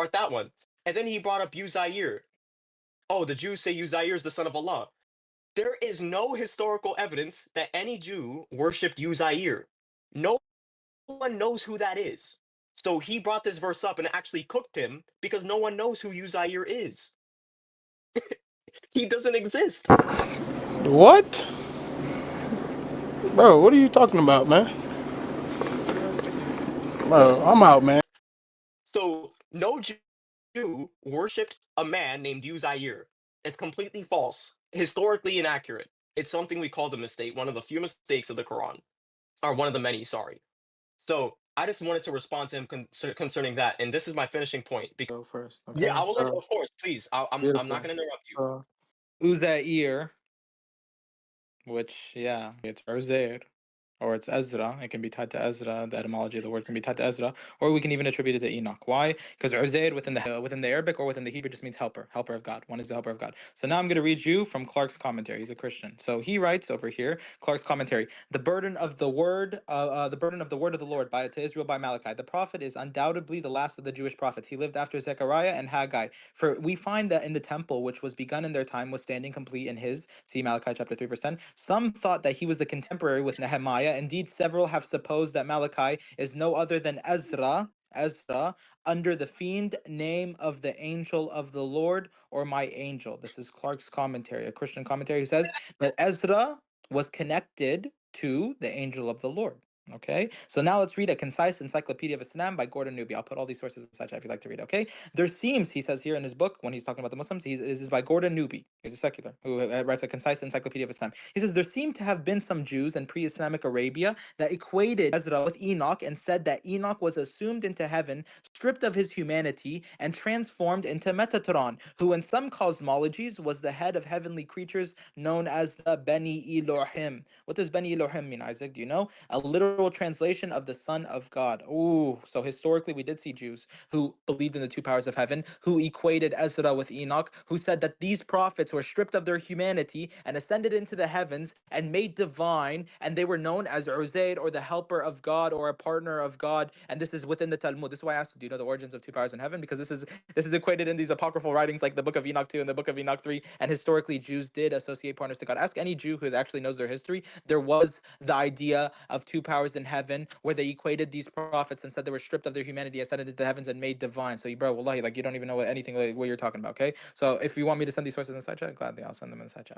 that one. And then he brought up Uzair. Oh, the Jews say Uzair is the son of Allah. There is no historical evidence that any Jew worshipped Uzair. No one knows who that is. So he brought this verse up and actually cooked him because no one knows who Uzair is. He doesn't exist. What? Bro, what are you talking about, man? Bro, I'm out, man. So no Jew worshipped a man named Uzair. It's completely false, historically inaccurate. It's something we call the mistake, one of the few mistakes of the Quran, or one of the many. Sorry. So I just wanted to respond to him concerning that, and this is my finishing point. Go first, Yeah, okay? I will let. So Of course, please. I'm not beautiful. going to interrupt you. So Uzair, which yeah, it's Uzair, or it's Ezra. It can be tied to Ezra. The etymology of the word can be tied to Ezra, or we can even attribute it to Enoch. Why? Because Uzair within the Arabic or within the Hebrew just means helper, helper of God. One is the helper of God. So now I'm going to read you from Clark's commentary. He's a Christian, so he writes over here. Clark's commentary: the burden of the word of the Lord to Israel by Malachi. The prophet is undoubtedly the last of the Jewish prophets. He lived after Zechariah and Haggai. For we find that in the temple, which was begun in their time, was standing complete in his. See Malachi chapter 3, verse 10. Some thought that he was the contemporary with Nehemiah. Indeed, several have supposed that Malachi is no other than Ezra, under the feigned name of the angel of the Lord or my angel. This is Clark's commentary, a Christian commentary, who says that Ezra was connected to the angel of the Lord. Okay, so now let's read a concise encyclopedia of Islam by Gordon Newby. I'll put all these sources in the chat if you'd like to read. Okay, there seems, he says here in his book, when he's talking about the Muslims, this is by Gordon Newby. He's a secular who writes a concise encyclopedia of Islam. He says there seem to have been some Jews in pre-Islamic Arabia that equated Ezra with Enoch and said that Enoch was assumed into heaven, stripped of his humanity, and transformed into Metatron, who in some cosmologies was the head of heavenly creatures known as the Beni Elohim. What does Beni Elohim mean, Isaac? Do you know? A literal translation of the Son of God. Ooh, so historically we did see Jews who believed in the two powers of heaven, who equated Ezra with Enoch, who said that these prophets were stripped of their humanity and ascended into the heavens and made divine, and they were known as Uzair, or the helper of God, or a partner of God. And this is within the Talmud. This is why I asked, do you know the origins of two powers in heaven? Because this is equated in these apocryphal writings like the Book of Enoch 2 and the Book of Enoch 3. And historically, Jews did associate partners to God. Ask any Jew who actually knows their history. There was the idea of two powers in heaven where they equated these prophets and said they were stripped of their humanity, ascended into the heavens, and made divine. So, bro, wallahi, like you don't even know anything like what you're talking about. Okay, so if you want me to send these sources in the side chat, gladly I'll send them in the side chat. Right?